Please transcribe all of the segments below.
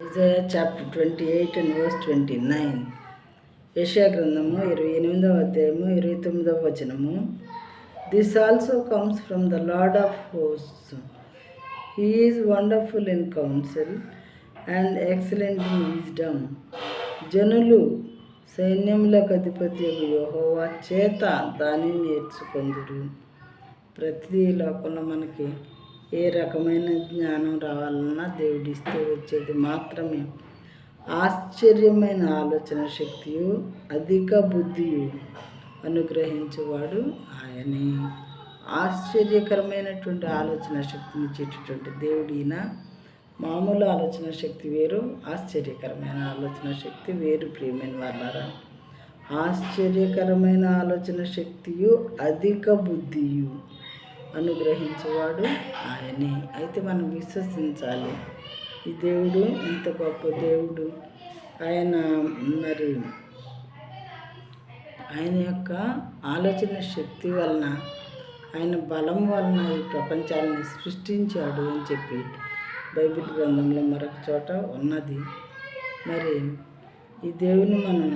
Isaiah chapter 28 and verse 29. యెషయా గ్రంథము 28వ అధ్యాయము 29వ వచనము. This also comes from the Lord of hosts. He is wonderful in counsel and excellent in wisdom. జనులు సైన్యములకు అధిపతి యెహోవా చేత దానిని నేర్చుకొందురు. ప్రతి లోకంలో మనకి ఏ రకమైన జ్ఞానం రావాలన్నా దేవుడిస్తే వచ్చేది మాత్రమే ఆశ్చర్యమైన ఆలోచన శక్తియు అధిక బుద్ధియు అనుగ్రహించేవాడు ఆయనే. ఆశ్చర్యకరమైనటువంటి ఆలోచన శక్తిని ఇచ్చేటటువంటి దేవుడిన. మామూలు ఆలోచన శక్తి వేరు, ఆశ్చర్యకరమైన ఆలోచన శక్తి వేరు. ప్రియమైన వాళ్ళారా, ఆశ్చర్యకరమైన ఆలోచన శక్తియు అధిక బుద్ధియు అనుగ్రహించేవాడు ఆయనే. అయితే మనం విశ్వసించాలి, ఈ దేవుడు ఇంత గొప్ప దేవుడు. ఆయన యొక్క ఆలోచన శక్తి వలన, ఆయన బలం వలన ఈ ప్రపంచాన్ని సృష్టించాడు అని చెప్పి బైబిల్ గ్రంథంలో మరొక చోట ఉన్నది. మరి ఈ దేవుని మనం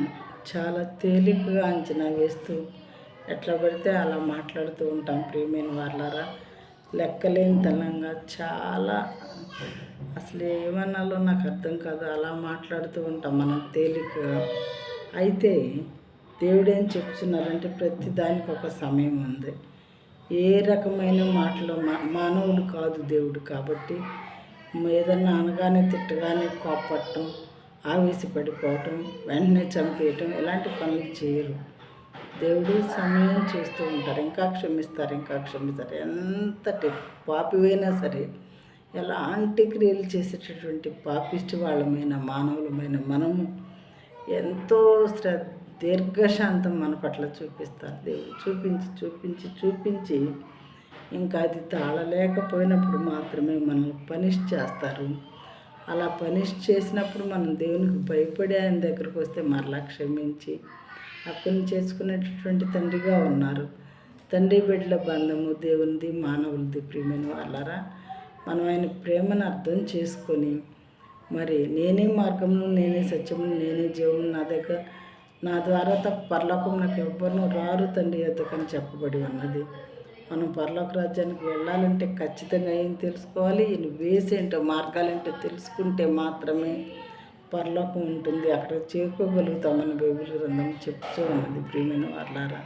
చాలా తేలికగా అంచనా వేస్తూ ఎట్లా పడితే అలా మాట్లాడుతూ ఉంటాం. ప్రియమైన వాళ్ళారా, లెక్కలేని తనంగా చాలా అసలు ఏమన్నాలో నాకు అర్థం కాదు, అలా మాట్లాడుతూ ఉంటాం మనం తేలికగా. అయితే దేవుడు ఏం చెప్తున్నారంటే ప్రతి దానికి ఒక సమయం ఉంది. ఏ రకమైన మాటలు మానవుడు కాదు దేవుడు. కాబట్టి ఏదన్నా అనగానే తిట్టగానే కోపట్టడం, ఆవేశపడిపోవటం, వెంటనే చంపేయటం ఇలాంటి పనులు చేయరు. దేవుడు సమయం చూస్తూ ఉంటారు. ఇంకా క్షమిస్తారు. ఎంతటి పాపివైనా సరే, ఎలాంటి క్రియలు చేసేటటువంటి పాపిష్టి వాళ్ళమైన మానవులమైన మనము ఎంతో దీర్ఘశాంతం మన పట్ల చూపిస్తారు దేవుడు. చూపించి ఇంకా అది తాళలేకపోయినప్పుడు మాత్రమే మనల్ని పనిష్ చేస్తారు. అలా పనిష్ చేసినప్పుడు మనం దేవునికి భయపడి ఆయన దగ్గరకు వస్తే మరలా క్షమించి అప్పుని చేసుకునేటటువంటి తండ్రిగా ఉన్నారు. తండ్రి బిడ్డల బంధము దేవునిది, మానవులది. ప్రియమైన వాళ్ళారా, మనం ఆయన ప్రేమను అర్థం చేసుకొని మరి నేనే మార్గమును, నేనే సత్యమును, నేనే జీవము, నా ద్వారా తప్ప పరలోకం నాకు ఎవ్వరూ రారు తండ్రి యొద్దకని చెప్పబడి ఉన్నది. మనం పరలోక రాజ్యానికి వెళ్ళాలంటే ఖచ్చితంగా ఏం తెలుసుకోవాలి, ఈయన వేసేంటో మార్గాలేంటో తెలుసుకుంటే మాత్రమే పరలోకం ఉంటుంది. అక్కడ చేరుకోగలుగుతామని బైబిల్ గ్రంథం చెప్తూ ఉన్నది. ప్రియమైన వాళ్ళారా,